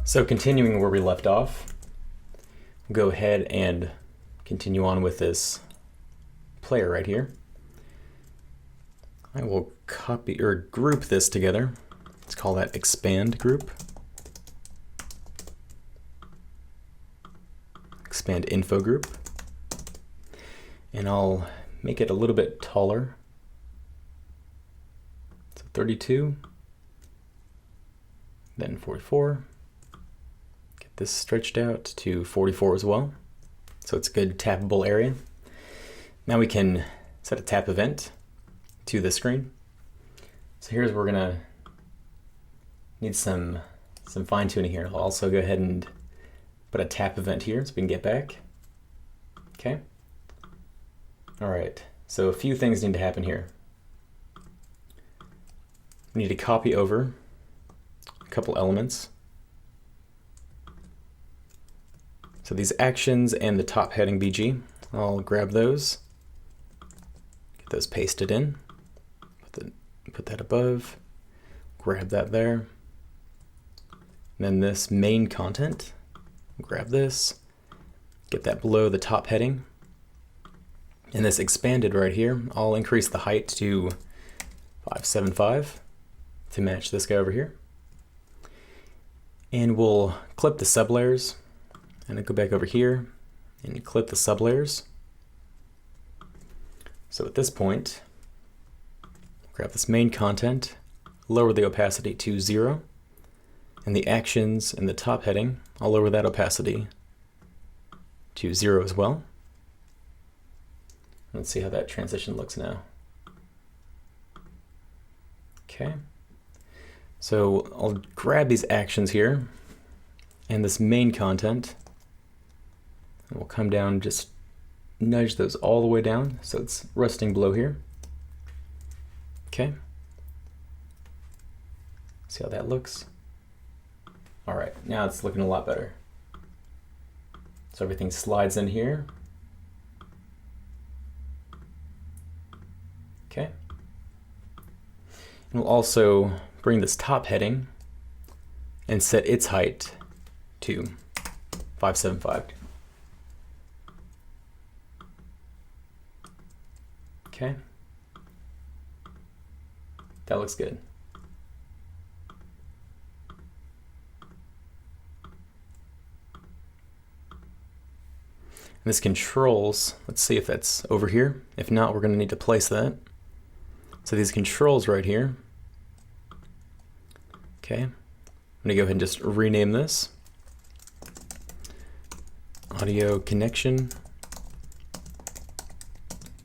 So continuing where we left off, we'll go ahead and continue on with this player right here. I will copy or group this together. Let's call that expand group. Expand info group. And I'll make it a little bit taller. So 32, then 44. Get this stretched out to 44 as well. So it's a good tappable area. Now we can set a tap event to the screen. So here's where we're gonna need some fine tuning here. I'll also go ahead and put a tap event here so we can get back. Okay. All right, so a few things need to happen here. We need to copy over a couple elements. So these actions and the top heading BG, I'll grab those, get those pasted in, put that above, grab that there. And then this main content, grab this, get that below the top heading. And this expanded right here, I'll increase the height to 575 to match this guy over here. And we'll clip the sublayers, and then go back over here and clip the sublayers. So at this point, grab this main content, lower the opacity to 0, and the actions and the top heading, I'll lower that opacity to 0 as well. Let's see how that transition looks now. Okay, so I'll grab these actions here and this main content, and we'll come down and just nudge those all the way down so it's resting below here. Okay, see how that looks? All right, now it's looking a lot better. So everything slides in here. Okay. And we'll also bring this top heading and set its height to 575. Okay. That looks good. And this controls, let's see if that's over here. If not, we're going to need to place that. So these controls right here. Okay, I'm going to go ahead and just rename this. Audio connection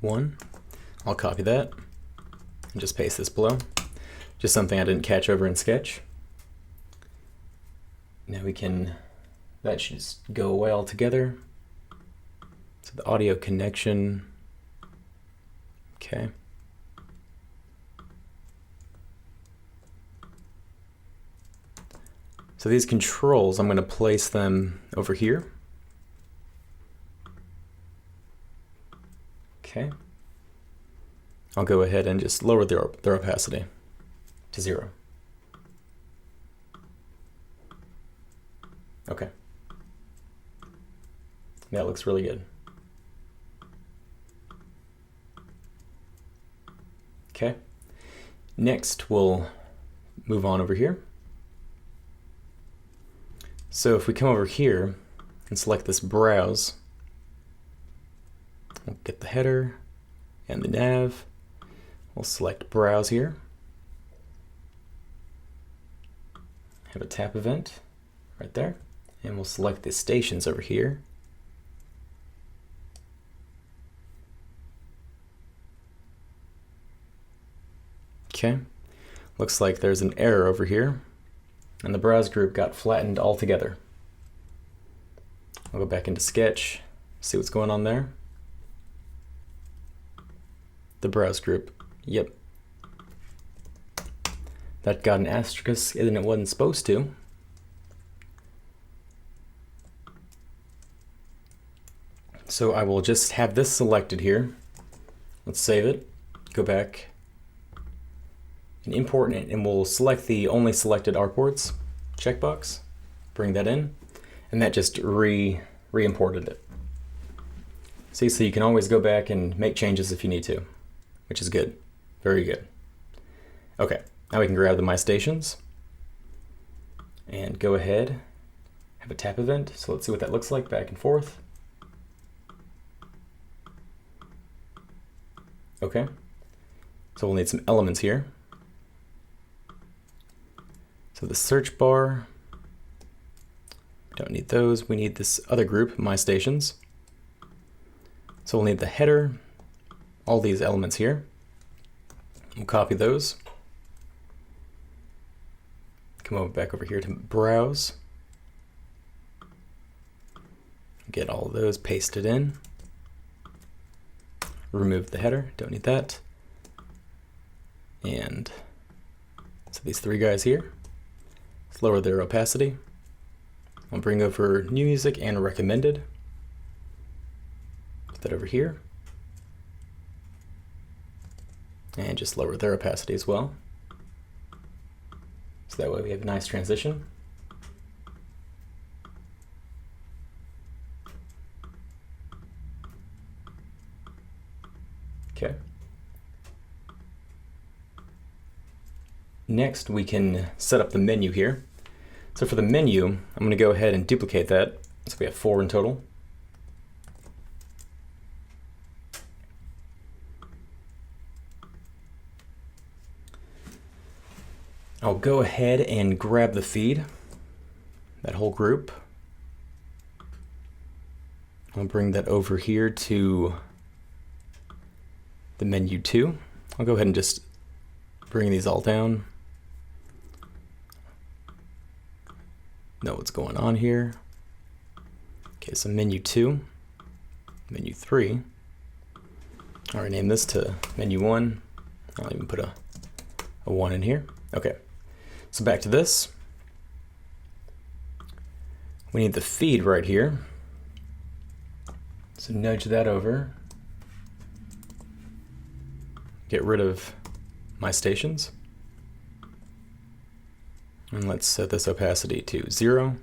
1. I'll copy that and just paste this below. Just something I didn't catch over in Sketch. Now we can, that should just go away altogether. So the audio connection, okay. So these controls, I'm going to place them over here. Okay. I'll go ahead and just lower their opacity to 0. Okay. That looks really good. Okay. Next, we'll move on over here. So if we come over here and select this browse, we'll get the header and the nav. We'll select browse here. Have a tap event right there. And we'll select the stations over here. Okay, looks like there's an error over here, and the browse group got flattened altogether. I'll go back into Sketch, see what's going on there. The browse group, yep. That got an asterisk and it wasn't supposed to. So I will just have this selected here. Let's save it, go back and import it, and we'll select the only selected artboards checkbox. bring that in, and that just re-imported it. See, so you can always go back and make changes if you need to, which is good, very good. Okay, now we can grab the My Stations and go ahead, have a tap event. So let's see what that looks like back and forth. Okay, so we'll need some elements here. So the search bar, we don't need those. We need this other group, My Stations. So we'll need the header, all these elements here. We'll copy those. Come back over here to browse. Get all of those pasted in. Remove the header, don't need that. And so these three guys here, let's lower their opacity. I'll bring over new music and recommended. Put that over here. And just lower their opacity as well. So that way we have a nice transition. Okay. Next we can set up the menu here. So for the menu, I'm going to go ahead and duplicate that. So we have 4 in total. I'll go ahead and grab the feed, that whole group. I'll bring that over here to the menu 2. I'll go ahead and just bring these all down. Know what's going on here. Okay, so menu 2, menu 3. I'll rename this to menu 1. I'll even put a 1 in here. Okay, so back to this. We need the feed right here. So nudge that over. Get rid of My Stations. And let's set this opacity to 0.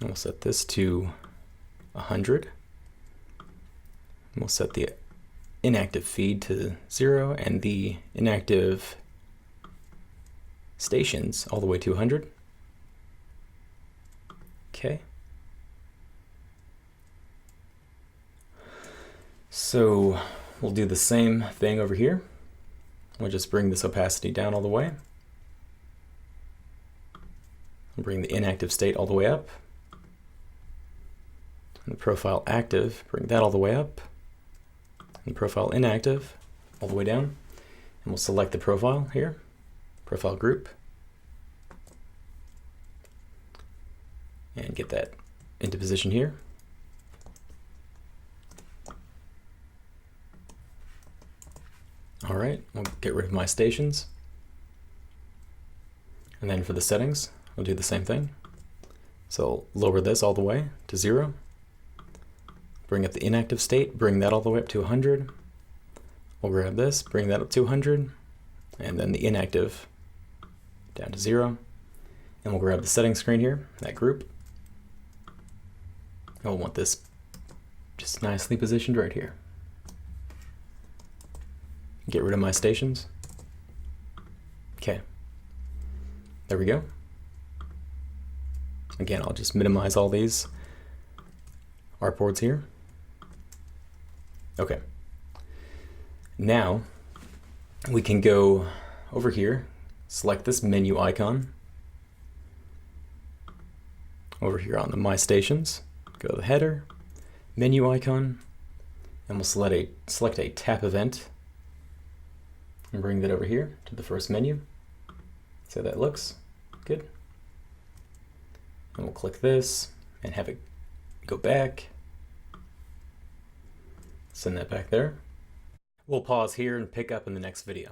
And we'll set this to 100. And we'll set the inactive feed to 0 and the inactive stations all the way to 100. Okay. So we'll do the same thing over here. We'll just bring this opacity down all the way. We'll bring the inactive state all the way up. And the profile active, bring that all the way up. And the profile inactive all the way down. And we'll select the profile here, profile group. And get that into position here. All right, we'll get rid of My Stations. And then for the settings, we'll do the same thing. So lower this all the way to 0. Bring up the inactive state, bring that all the way up to 100. We'll grab this, bring that up to 100. And then the inactive down to 0. And we'll grab the settings screen here, that group. And we'll want this just nicely positioned right here. Get rid of My Stations. Okay. There we go. Again, I'll just minimize all these artboards here. Okay. Now we can go over here, select this menu icon. Over here on the My Stations, go to the header, menu icon, and we'll select a tap event and bring that over here to the first menu. So that looks good. And we'll click this and have it go back. Send that back there. We'll pause here and pick up in the next video.